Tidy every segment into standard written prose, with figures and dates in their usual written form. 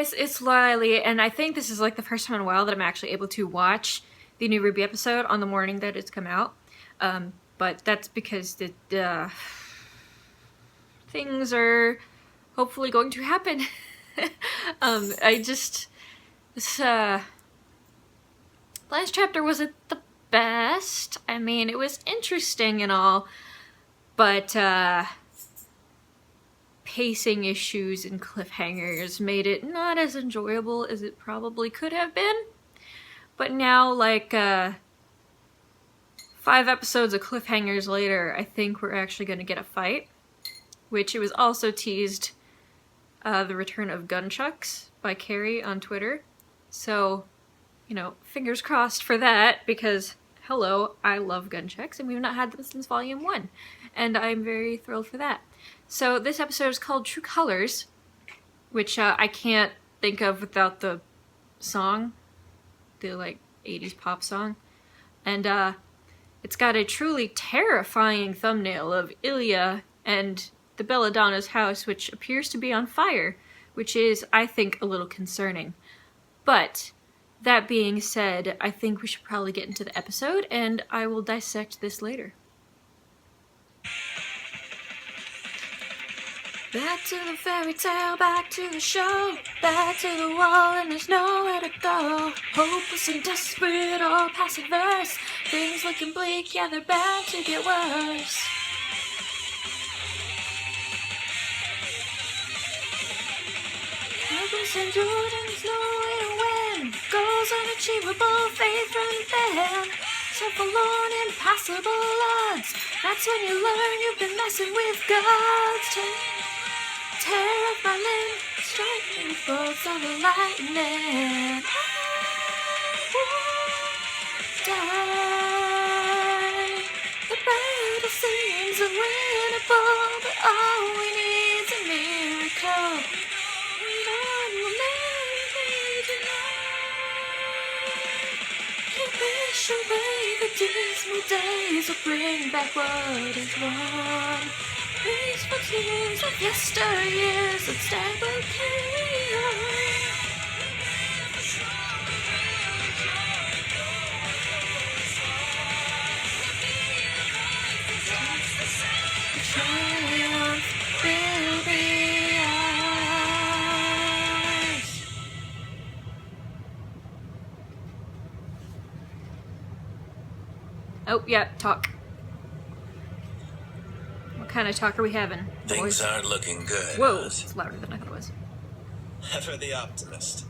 guys, it's Laurelei, and I think this is like the first time in a while that I'm actually able to watch the new RWBY episode on the morning that it's come out. But that's because the things are hopefully going to happen. This last chapter wasn't the best. I mean, it was interesting and all, but pacing issues and cliffhangers made it not as enjoyable as it probably could have been. But now, like, 5 episodes of cliffhangers later, I think we're actually going to get a fight. Which it was also teased the return of Gunchucks by Carrie on Twitter. So, you know, fingers crossed for that, because, hello, I love Gunchucks, and we've not had them since Volume 1. And I'm very thrilled for that. So this episode is called True Colors, which I can't think of without the song, the like 80s pop song. And it's got a truly terrifying thumbnail of Ilya and the Belladonna's house, which appears to be on fire, which is, I think, a little concerning. But that being said, I think we should probably get into the episode, and I will dissect this later. Back to the fairy tale, back to the show, back to the wall, and there's nowhere to go. Hopeless and desperate, all passive verse. Things looking bleak, yeah, they're bound to get worse. Hopeless and endured, and there's no way to win. Goals unachievable, faith running thin. So forlorn, impossible odds. That's when you learn you've been messing with gods. Tear off my limb, strike me with bolts of lightning. I won't die. The battle seems unwinnable, but all we need's a miracle. None will make me deny. You wish away the dismal days will bring back what is wrong. Peaceful tears of yesteryears that stand will carry on. The triumph will be ours. Oh, yeah, talk. What kind of talk are we having? Things aren't looking good. Whoa, it's louder than I thought it was. Ever the optimist.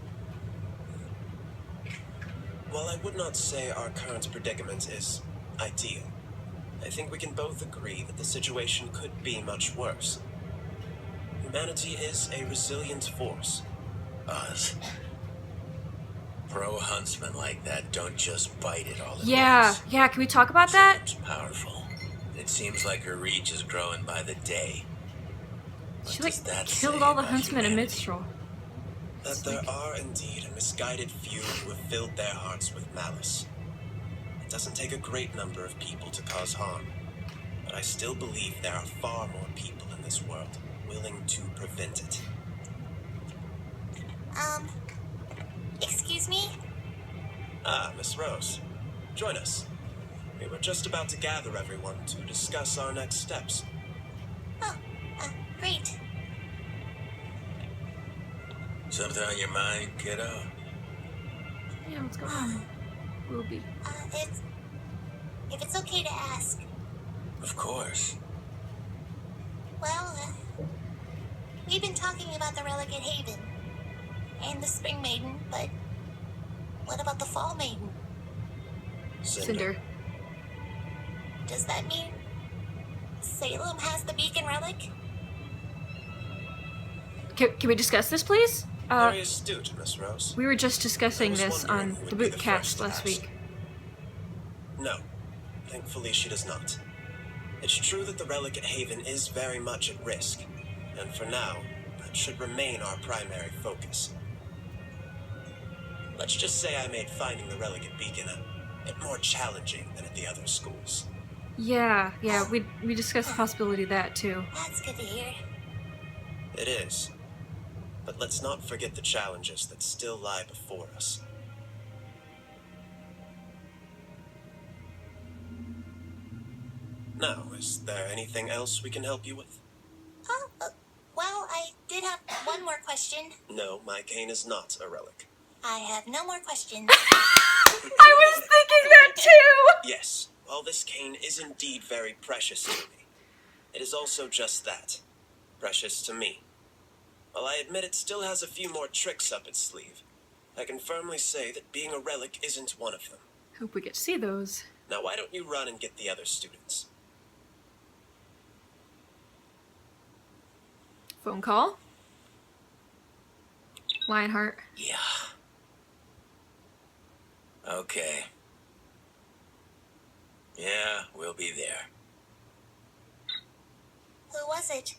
While I would not say our current predicament is ideal, I think we can both agree that the situation could be much worse. Humanity is a resilient force. Us. Pro huntsmen like that don't just bite it all at once. Yeah, can we talk about that? It's powerful. It seems like her reach is growing by the day. She like killed all the huntsmen in Minstrel. That there are indeed a misguided few who have filled their hearts with malice. It doesn't take a great number of people to cause harm, but I still believe there are far more people in this world willing to prevent it. Excuse me? Ah, Miss Rose. Join us. We were just about to gather everyone to discuss our next steps. Oh, great. Something on your mind, kiddo? Yeah, what's going on? Ruby. If it's okay to ask. Of course. Well, we've been talking about the Relic at Haven and the Spring Maiden, but what about the Fall Maiden? Cinder. Does that mean Salem has the Beacon Relic? Can we discuss this, please? Very astute, Miss Rose. We were just discussing this on who the would be Bootcast first to last ask. week. No, thankfully she does not. It's true that the Relic at Haven is very much at risk, and for now, that should remain our primary focus. Let's just say I made finding the Relic at Beacon a bit more challenging than at the other schools. Yeah, we discussed the possibility of that too. That's good to hear. It is. But let's not forget the challenges that still lie before us. Now, is there anything else we can help you with? Oh, well, I did have one more question. No, my cane is not a relic. I have no more questions. I was thinking that too! Yes, while this cane is indeed very precious to me, it is also just that. Precious to me. While I admit it still has a few more tricks up its sleeve, I can firmly say that being a relic isn't one of them. Hope we get to see those. Now why don't you run and get the other students? Phone call. Lionheart. Yeah. Okay. Yeah, we'll be there. Who was it?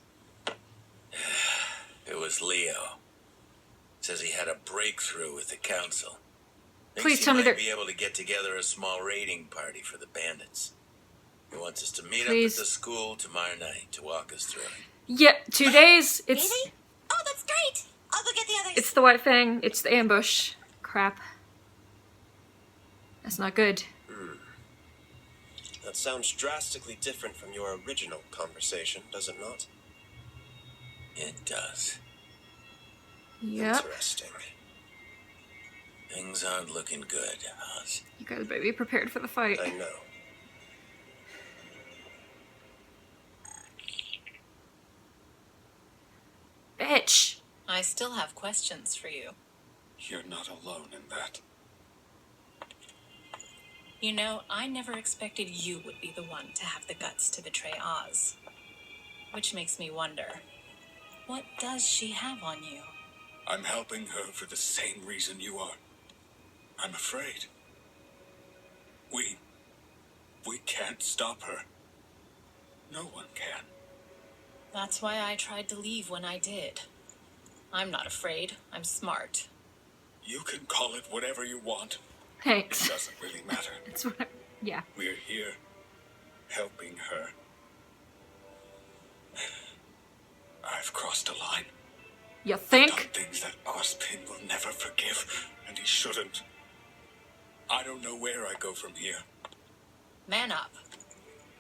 It was Leo. Says he had a breakthrough with the council. Please tell me he they're... might be able to get together a small raiding party for the bandits. He wants us to meet up Please. at the school tomorrow night to walk us through it. Yeah, 2 days. It's Really? Oh, that's great! I'll go get the others. it's the White Fang. It's the ambush. Crap. That's not good. That sounds drastically different from your original conversation, does it not? It does. Yep. Interesting. Things aren't looking good, Oz. You guys better be prepared for the fight. I know. Bitch. I still have questions for you. You're not alone in that. You know, I never expected you would be the one to have the guts to betray Oz. Which makes me wonder, what does she have on you? I'm helping her for the same reason you are. I'm afraid. We can't stop her. No one can. That's why I tried to leave when I did. I'm not afraid. I'm smart. You can call it whatever you want. It Thanks. doesn't really matter. It's what yeah. We're here, helping her. I've crossed a line. You Done think? things that Ozpin will never forgive, and he shouldn't. I don't know where I go from here. Man up.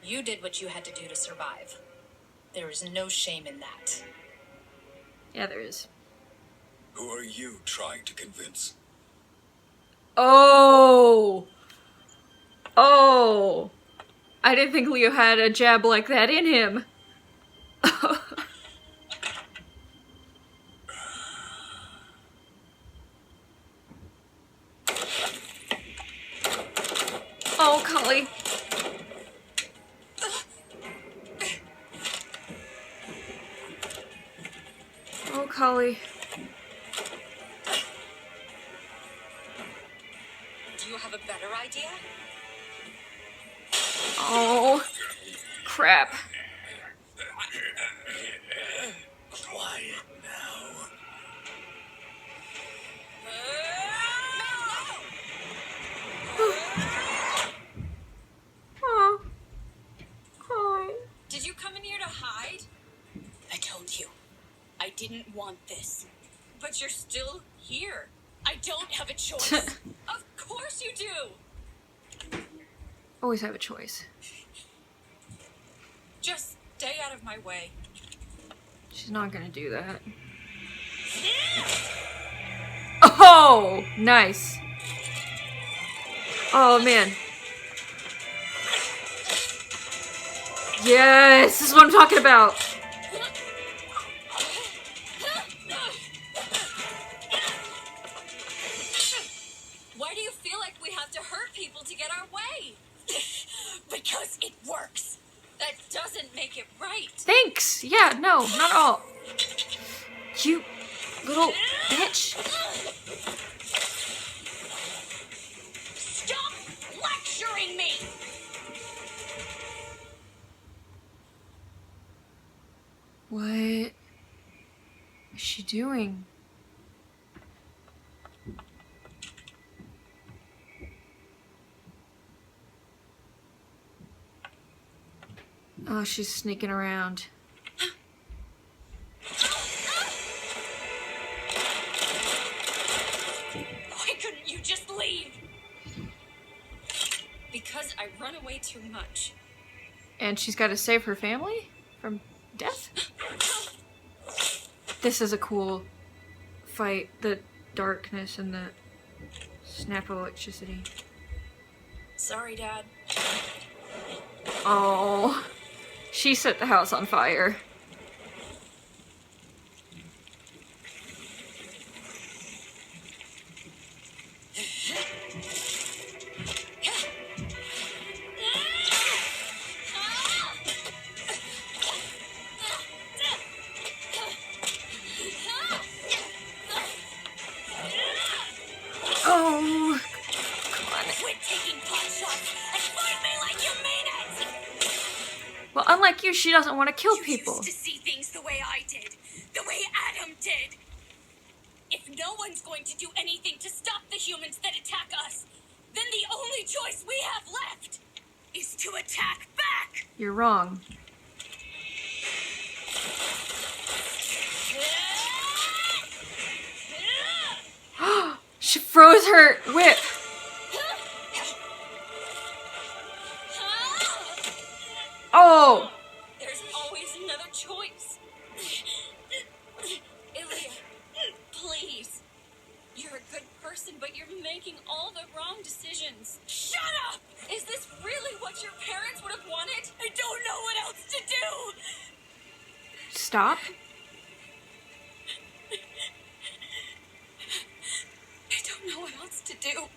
You did what you had to do to survive. There is no shame in that. Yeah, there is. Who are you trying to convince? Oh. Oh. I didn't think Leo had a jab like that in him. Oh, Cully. Oh, Cully. Do you have a better idea? Oh, crap. Quiet now. Oh. Cully. Did you come in here to hide? I told you. I didn't want this. But you're still here. I don't have a choice. Of course you do. Always have a choice. Just stay out of my way. She's not gonna do that. Oh, nice. Oh, man. Yes, this is what I'm talking about. Why do you feel like we have to hurt people to get our way? Because it works. That doesn't make it right. Thanks. Yeah, no, not all. You little bitch. Stop lecturing me! What is she doing? Oh, she's sneaking around. because I run away too much. And she's got to save her family from death? This is a cool fight. The darkness and the snap of electricity. Sorry, Dad. Oh, she set the house on fire. Oh, Quit taking pot shots and fight me like you mean it! well, unlike you, she doesn't want to kill You people. used to see things the way I did. The way Adam did. If no one's going to do anything to stop the humans that attack us, then the only choice we have left is to attack back! You're wrong. She froze her whip. Oh! There's always another choice. Ilya, please. You're a good person, but you're making all the wrong decisions. Shut up! Is this really what your parents would have wanted? I don't know what else to do! Stop. I don't know what else to do.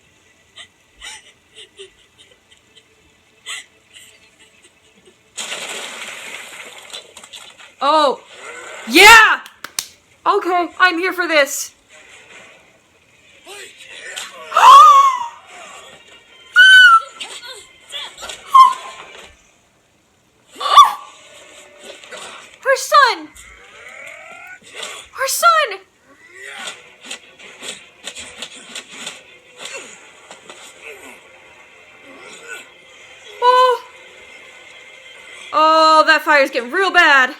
Oh! Yeah! Okay, I'm here for this. Her son! Her son! Oh! Oh, that fire's getting real bad.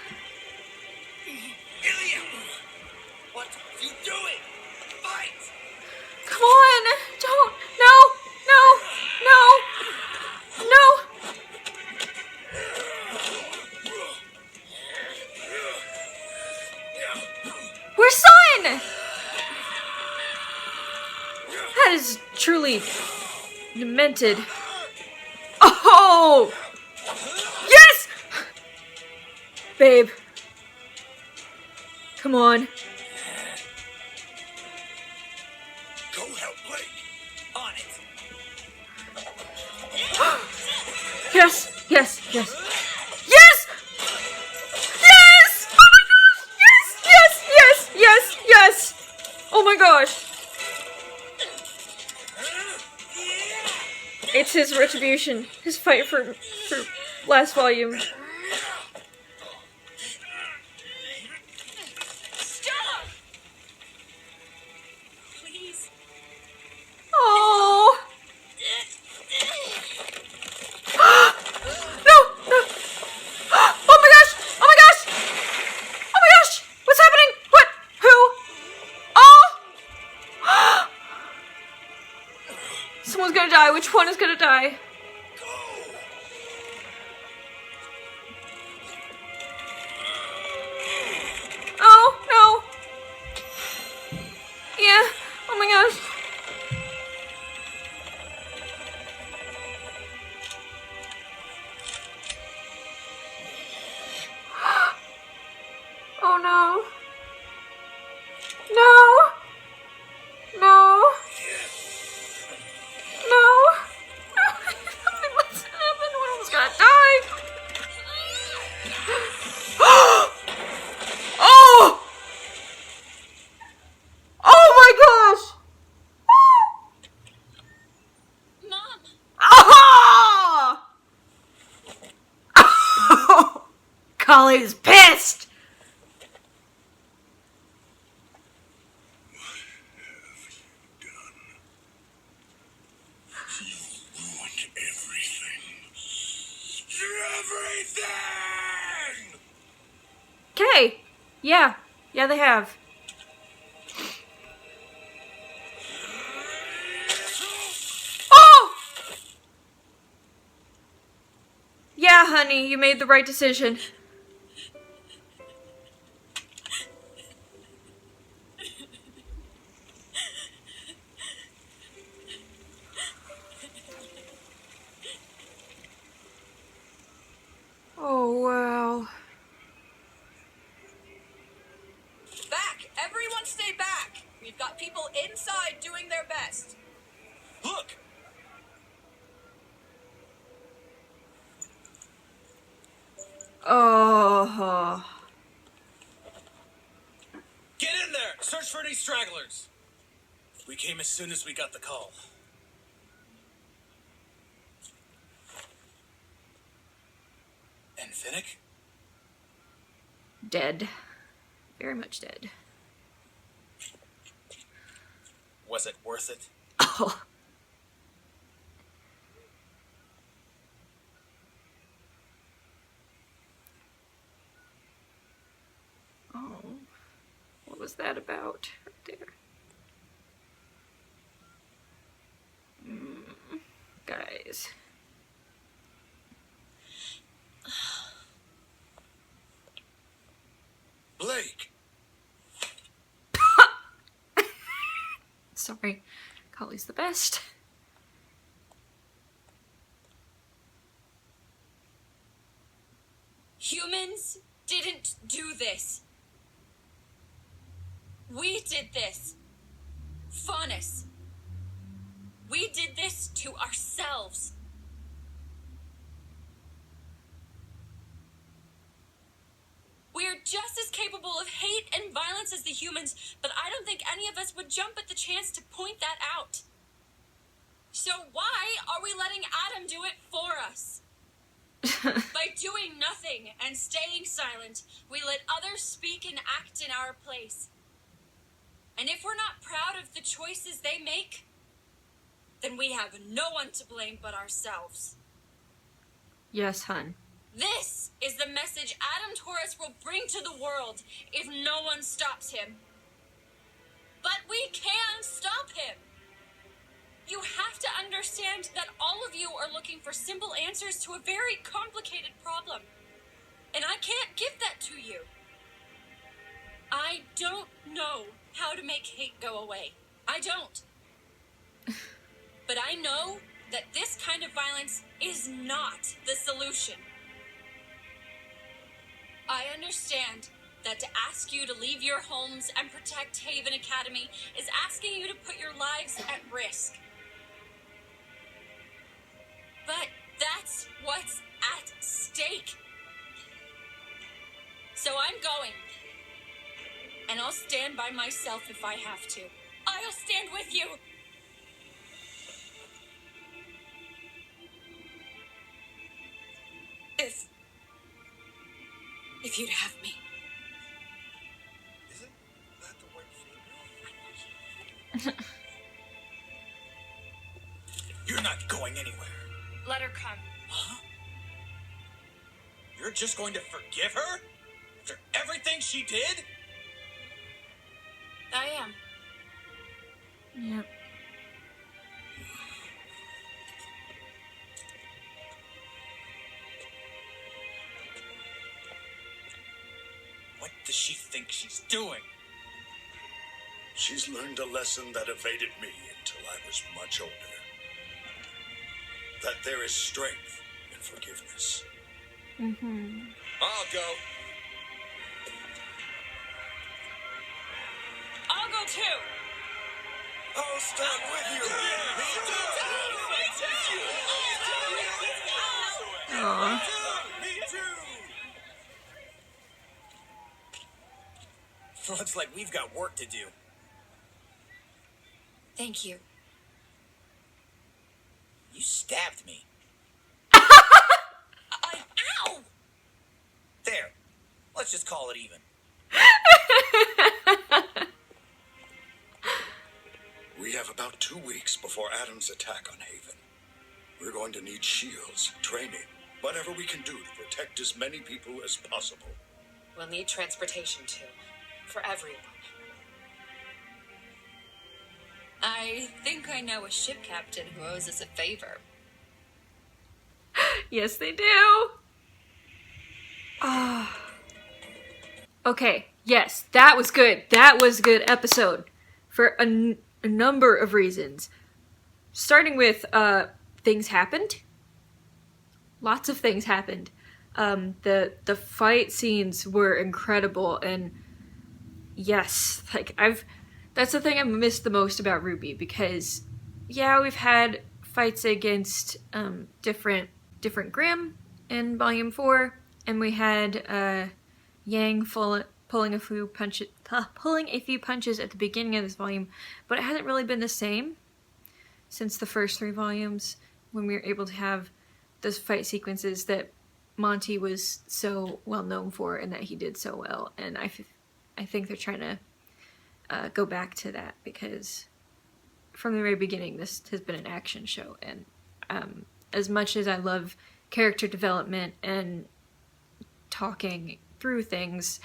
Ilya! What are you doing? Fight! Come on! Don't! No! No! No! No! Where's son? That is truly demented. Oh! Yes! Babe. Come on. Go help Blake. On it! Yes! Yes! Yes! Yes! Yes! Oh my gosh! Yes! Yes! Yes! Yes! Yes! Oh my gosh! It's his retribution. His fight for last volume. Stop! Please. Oh! No! No! Oh my gosh! Oh my gosh! Oh my gosh! What's happening? What? Who? Oh! Someone's gonna die. Which one is gonna die? Oh, no. Yeah. Oh my gosh. Oh no. No. No. No. Something must happen. One almost gonna die. Oh! Oh my gosh! Mom! Ah! Collie's pissed! Ruined everything. Everything! Okay. Yeah. Yeah, they have. Oh! Yeah, honey, you made the right decision. Oh, wow. Back! Everyone stay back! We've got people inside doing their best. Look! Oh. Get in there! Search for any stragglers! We came as soon as we got the call. And Finnick? Dead. Very much dead. Was it worth it? Oh. Oh. What was that about? Right there. Guys. Blake! Sorry. Collie's the best. Humans didn't do this. We did this. Faunus. We did this to ourselves. We're just as capable of hate and violence as the humans, but I don't think any of us would jump at the chance to point that out. So why are we letting Adam do it for us? By doing nothing and staying silent, we let others speak and act in our place. And if we're not proud of the choices they make, then we have no one to blame but ourselves. Yes, hun. This is the message Adam Taurus will bring to the world if no one stops him. But we can stop him. You have to understand that all of you are looking for simple answers to a very complicated problem. And I can't give that to you. I don't know how to make hate go away. I don't. But I know that this kind of violence is not the solution. I understand that to ask you to leave your homes and protect Haven Academy is asking you to put your lives at risk. But that's what's at stake. So I'm going. And I'll stand by myself if I have to. I'll stand with you. If you'd have me. Isn't that the white female? You're not going anywhere. Let her come. Huh? You're just going to forgive her? After everything she did? I am. Yep. What does she think she's doing? She's learned a lesson that evaded me until I was much older. That there is strength in forgiveness. Mm-hmm. I'll go. I'll go too. I'll stand with you. Aww. Me too. Looks like we've got work to do. Thank you. You stabbed me. Ow! There. Let's just call it even. We have about 2 weeks before Adam's attack on Haven. We're going to need shields, training, whatever we can do to protect as many people as possible. We'll need transportation too. For everyone. I think I know a ship captain who owes us a favor. Yes, they do. Okay, yes, that was good. That was a good episode for a number of reasons. Starting with, things happened. Lots of things happened. The fight scenes were incredible, and yes, like that's the thing I've missed the most about RWBY, because yeah, we've had fights against different Grimm in Volume 4, and we had Yang pulling a few punches at the beginning of this volume, but it hasn't really been the same since the first 3 volumes, when we were able to have those fight sequences that Monty was so well known for and that he did so well. And I think they're trying to go back to that, because from the very beginning this has been an action show, and as much as I love character development and talking through things,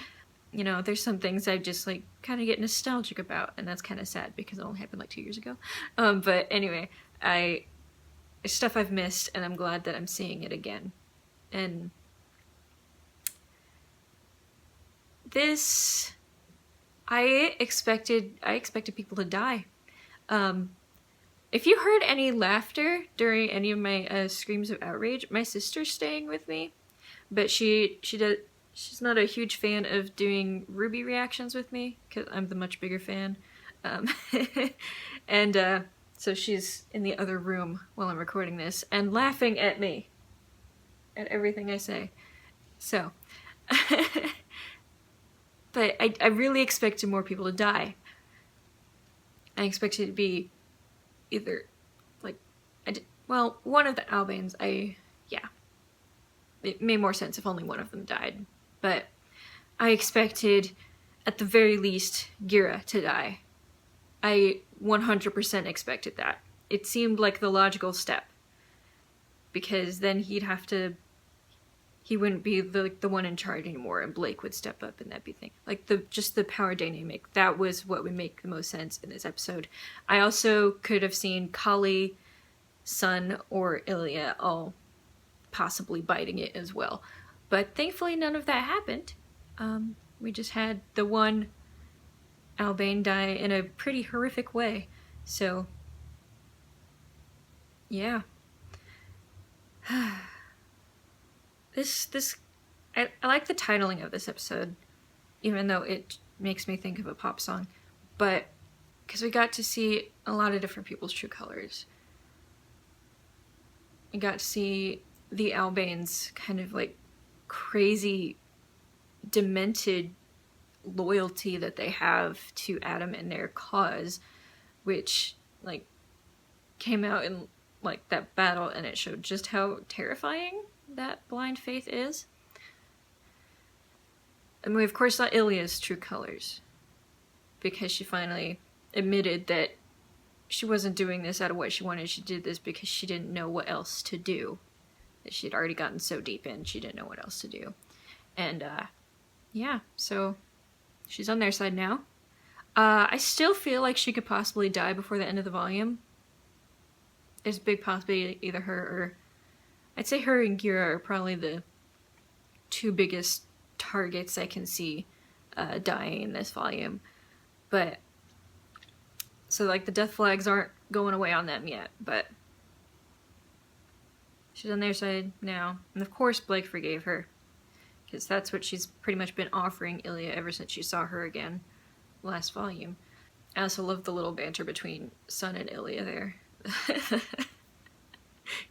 you know, there's some things I just like kind of get nostalgic about, and that's kind of sad because it only happened like 2 years ago. But anyway, it's stuff I've missed, and I'm glad that I'm seeing it again. And this, I expected people to die. If you heard any laughter during any of my screams of outrage, my sister's staying with me, but she's not a huge fan of doing RWBY reactions with me, because I'm the much bigger fan. And so she's in the other room while I'm recording this and laughing at me, at everything I say. So, but I really expected more people to die. I expected it to be either, like, one of the Albanes, it made more sense if only one of them died. But I expected, at the very least, Gira to die. I 100% expected that. It seemed like the logical step, because then he wouldn't be the one in charge anymore, and Blake would step up, and that'd be thing. Like, just the power dynamic. That was what would make the most sense in this episode. I also could have seen Kali, Sun, or Ilya all possibly biting it as well. But thankfully none of that happened. We just had the one Albane die in a pretty horrific way. So, yeah. I like the titling of this episode, even though it makes me think of a pop song. But, because we got to see a lot of different people's true colors. We got to see the Albanes kind of like crazy, demented loyalty that they have to Adam and their cause, which like came out in like that battle, and it showed just how terrifying that blind faith is. And we of course saw Ilya's true colors, because she finally admitted that she wasn't doing this out of what she wanted. She did this because she didn't know what else to do. That she'd already gotten so deep in, she didn't know what else to do. And, yeah, so she's on their side now. I still feel like she could possibly die before the end of the volume. There's a big possibility either her or... I'd say her and Gira are probably the 2 biggest targets I can see dying in this volume. But... so, like, the death flags aren't going away on them yet, but... she's on their side now. And of course Blake forgave her, because that's what she's pretty much been offering Ilya ever since she saw her again last volume. I also love the little banter between Sun and Ilya there.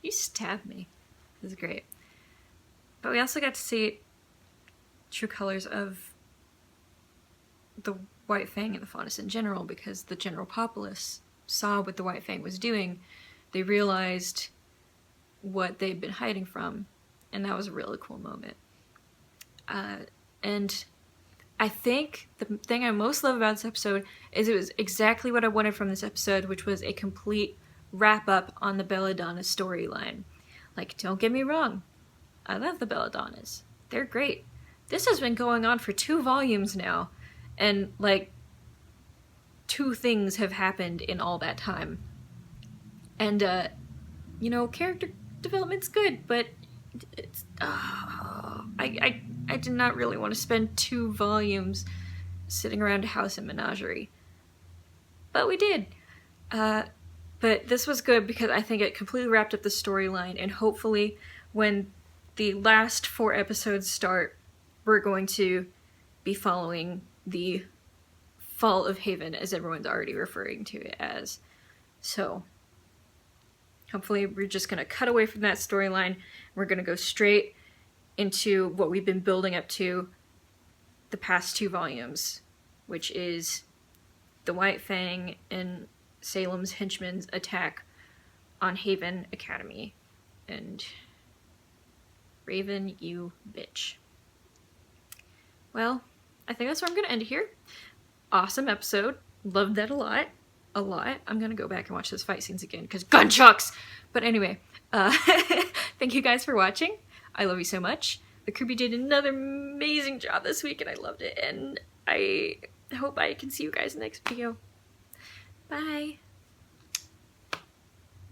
You stabbed me. This is great. But we also got to see true colors of the White Fang and the Faunus in general, because the general populace saw what the White Fang was doing. They realized what they'd been hiding from, and that was a really cool moment. And I think the thing I most love about this episode is it was exactly what I wanted from this episode, which was a complete wrap-up on the Belladonna storyline. Like, don't get me wrong, I love the Belladonnas. They're great. This has been going on for 2 volumes now, and, like, 2 things have happened in all that time. And, you know, character development's good, but it's... I I did not really want to spend 2 volumes sitting around a house in Menagerie. But we did. But this was good because I think it completely wrapped up the storyline, and hopefully when the last 4 episodes start, we're going to be following the fall of Haven, as everyone's already referring to it as. So hopefully we're just going to cut away from that storyline. We're going to go straight into what we've been building up to the past 2 volumes, which is the White Fang and Salem's henchmen's attack on Haven Academy. And Raven, you bitch. Well, I think that's where I'm going to end here. Awesome episode. Loved that a lot. A lot. I'm going to go back and watch those fight scenes again because gunchucks! But anyway, thank you guys for watching. I love you so much. The Kirby did another amazing job this week and I loved it. And I hope I can see you guys in the next video. Bye.